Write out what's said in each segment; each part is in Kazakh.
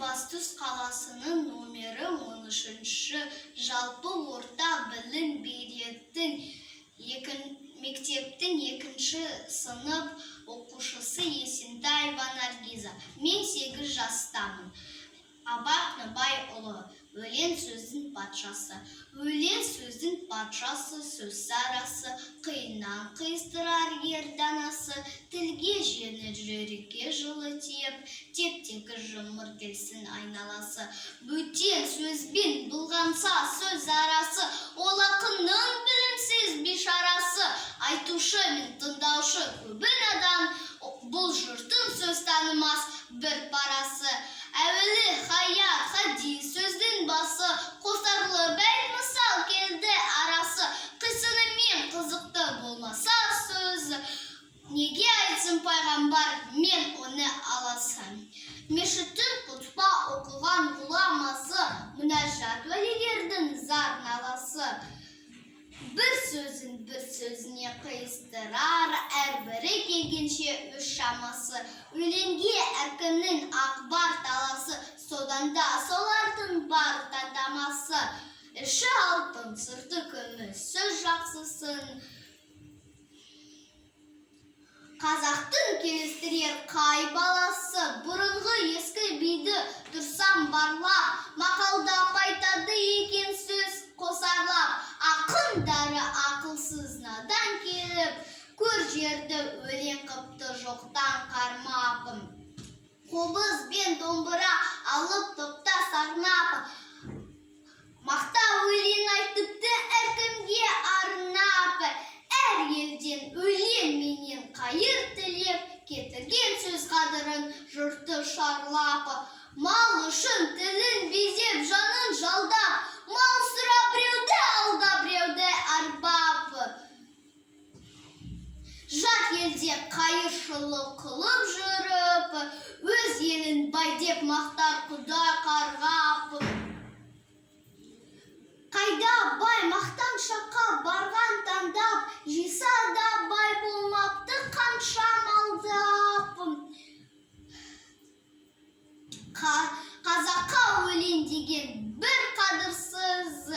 Екібастұз қаласының номері 13-ші жалпы орта білім беретін мектептің 2-ші сынып оқушысы Есентаева Наргиза. Мен 8 жастамын. Абай Нұрбайұлы. Өлең сөздің патшасы. Өлең сөздің патшасы, сөз сарасы, қиыннан қиыстырар ер данасы, тілге жеңіл, жүрекке жылы тиіп, тептегі жұмыр келсін айналасы. Бөтен сөзбен бұлғанса сөз арасы, ол ақынның білімсіз бишарасы. Айтушы мен тыңдаушы көбін адам, бұл жұрттың сөз танымас бір парасы. Әуелі хаят, хадис сөздің басы, қосарлы бәйт мысал келді арасы. Қисынымен қызықты болмаса сөз, неге айтсын пайғамбар, мен оны аласам. Мешіттің құтпа оқыған ғұламасы, мұнажат уәлилердің зар наласы. Бір сөзін бір сөзіне қиыстырар, әрбірі келгенше үш шамасы. Өлеңге әркімнің ақбар таласы, содан да солардың бар таңдамасы. Іші алтын, сырты күміс, сөз жақсысын. Қазақтың келістірер қай баласы, бұрынғы ескі биді тұрсам барлап, мақалдап айтады екен сөз қосарлап. Ақындары ақылсыз надан келіп, көр жерді өлең қыпты жоқтан қармапым. Қобыз бен домбыра алып топта сарнап, мақта өлең айтыпты әркімге арнап. Әр елден өлең менен қайыр тілеп, кетірген сөз қадырын жұртты шарлап. Мал үшін тілін безеп, жанын жалдап, мал сұрап біреуді алдап, біреуді арбап. Жат елде қайыршылық қылып жүріп, өз елін бай деп мақтар құда қарғап. Қайда бай мақтаншаққа барған таңдап, жиса да бай болмапты қанша малдап. Қазаққа өлең деген бір қадірсіз,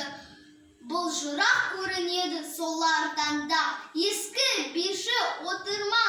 бұл жырақ көрінеді солардан да. Ескі биші отырма